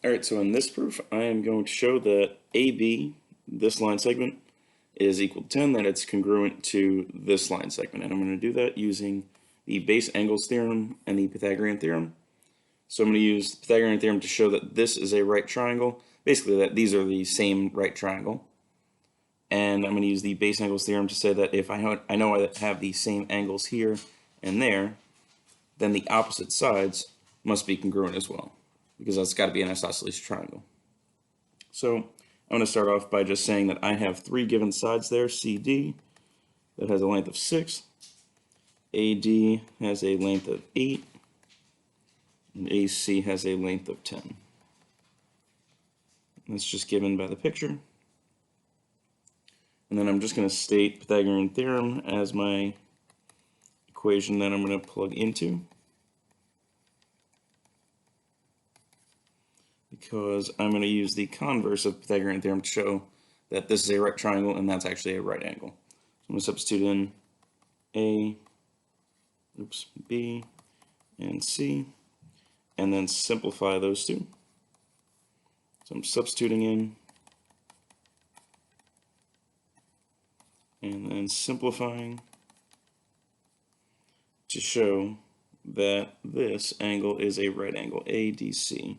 Alright, so in this proof, I am going to show that AB, this line segment, is equal to 10, that it's congruent to this line segment. And I'm going to do that using the base angles theorem and the Pythagorean theorem. So I'm going to use the Pythagorean theorem to show that this is a right triangle, basically that these are the same right triangle. And I'm going to use the base angles theorem to say that if I know I have the same angles here and there, then the opposite sides must be congruent as well, because that's got to be an isosceles triangle. So I'm going to start off by just saying that I have three given sides there, CD, that has a length of 6, AD has a length of 8, and AC has a length of 10. That's just given by the picture. And then I'm just going to state Pythagorean theorem as my equation that I'm going to plug into, because I'm going to use the converse of Pythagorean theorem to show that this is a right triangle and that's actually a right angle. So I'm going to substitute in B, and C, and then simplify those two. So I'm substituting in and then simplifying to show that this angle is a right angle, ADC.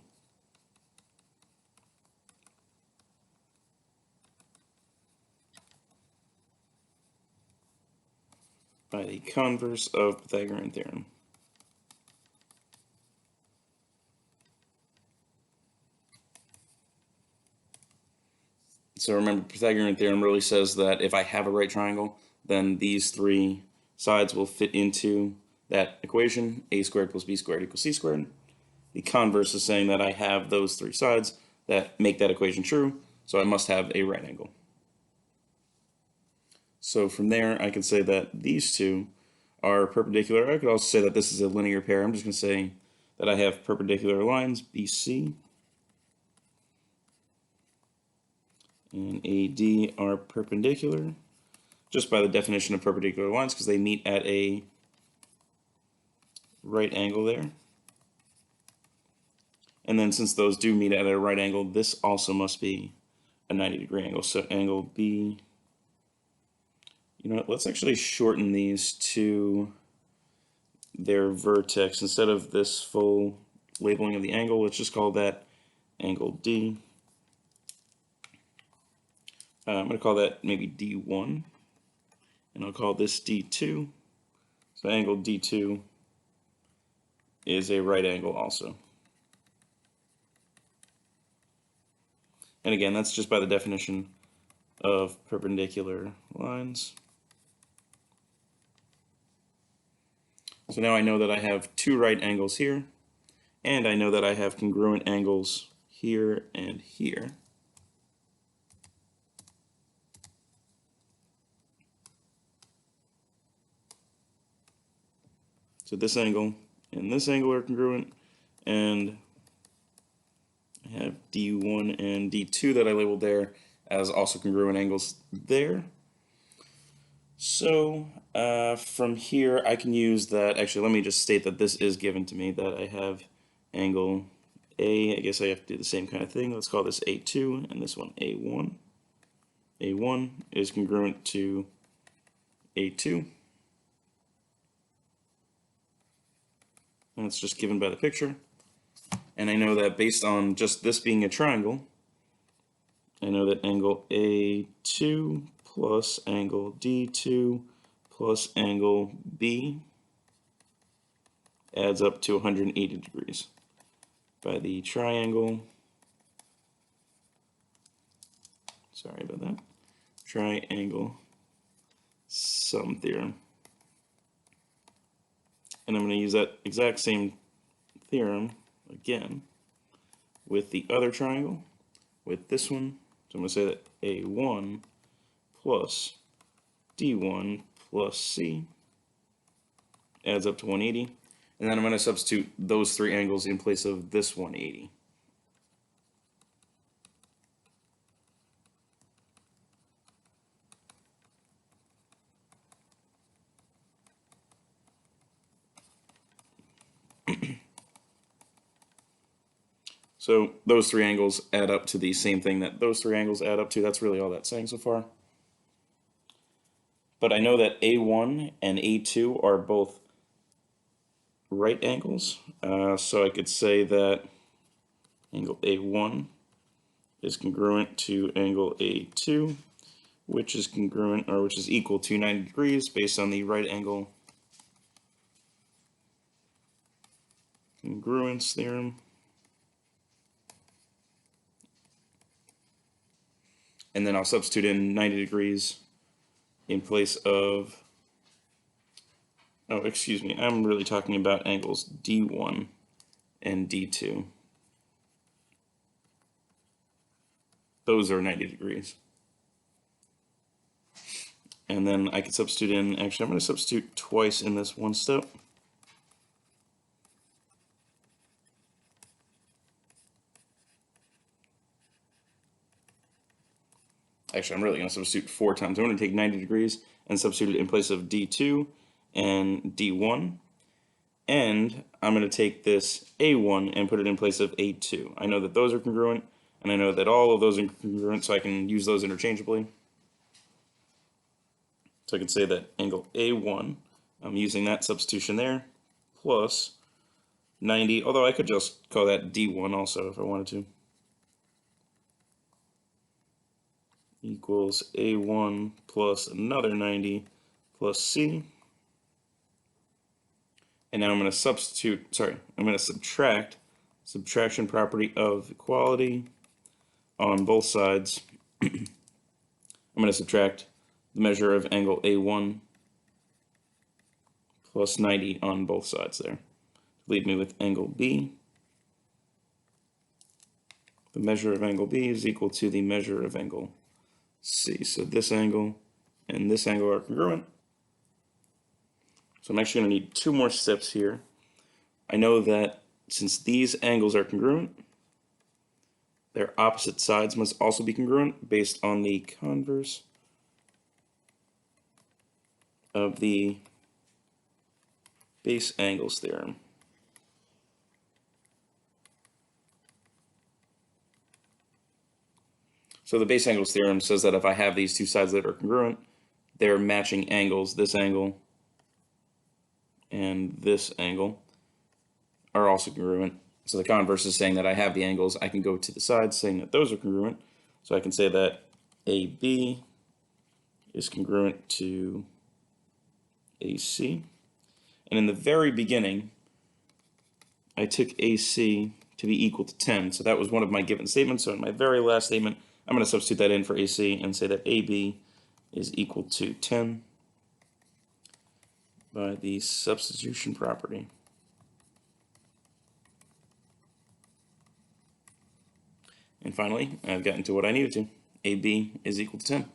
By the converse of Pythagorean theorem. So remember, Pythagorean theorem really says that if I have a right triangle, then these three sides will fit into that equation, a squared plus b squared equals c squared. The converse is saying that I have those three sides that make that equation true, so I must have a right angle. So from there, I can say that these two are perpendicular. I could also say that this is a linear pair. I'm just going to say that I have perpendicular lines, BC and AD are perpendicular, just by the definition of perpendicular lines, because they meet at a right angle there. And then since those do meet at a right angle, this also must be a 90-degree angle. So angle B, you know what, let's actually shorten these to their vertex. Instead of this full labeling of the angle, let's just call that angle D. I'm going to call that maybe D1, and I'll call this D2. So angle D2 is a right angle also. And again, that's just by the definition of perpendicular lines. So now I know that I have two right angles here, and I know that I have congruent angles here and here. So this angle and this angle are congruent, and I have D1 and D2 that I labeled there as also congruent angles there. So from here I can use that. Actually, let me just state that this is given to me, that I have angle A. I guess I have to do the same kind of thing. Let's call this A2 and this one A1. A1 is congruent to A2. That's just given by the picture. And I know that based on just this being a triangle, I know that angle A2 plus angle D2 plus angle B adds up to 180 degrees by the triangle, sorry about that, triangle sum theorem. And I'm going to use that exact same theorem again with the other triangle, with this one. So I'm going to say that A1 plus D1 plus C adds up to 180. And then I'm going to substitute those three angles in place of this 180. So those three angles add up to the same thing that those three angles add up to. That's really all that's saying so far. But I know that A1 and A2 are both right angles. So I could say that angle A1 is congruent to angle A2, which is congruent, or which is equal to 90 degrees based on the right angle congruence theorem. And then I'll substitute in 90 degrees in place of, oh, excuse me, I'm really talking about angles D1 and D2. Those are 90 degrees. And then I can substitute in, actually I'm going to substitute twice in this one step. Actually, I'm really going to substitute 4 times. I'm going to take 90 degrees and substitute it in place of D2 and D1. And I'm going to take this A1 and put it in place of A2. I know that those are congruent, and I know that all of those are congruent, so I can use those interchangeably. So I can say that angle A1, I'm using that substitution there, plus 90, although I could just call that D1 also if I wanted to, equals A1 plus another 90 plus C. And now I'm going to subtract subtraction property of equality on both sides. I'm going to subtract the measure of angle A1 plus 90 on both sides there. Leave me with angle B. The measure of angle B is equal to the measure of angle C. So this angle and this angle are congruent. So I'm actually going to need 2 more steps here. I know that since these angles are congruent, their opposite sides must also be congruent based on the converse of the base angles theorem. So the base angles theorem says that if I have these two sides that are congruent, they're matching angles. This angle and this angle are also congruent. So the converse is saying that I have the angles. I can go to the sides saying that those are congruent. So I can say that AB is congruent to AC. And in the very beginning, I took AC to be equal to 10. So that was one of my given statements. So in my very last statement, I'm going to substitute that in for AC and say that AB is equal to 10 by the substitution property. And finally, I've gotten to what I needed to. AB is equal to 10.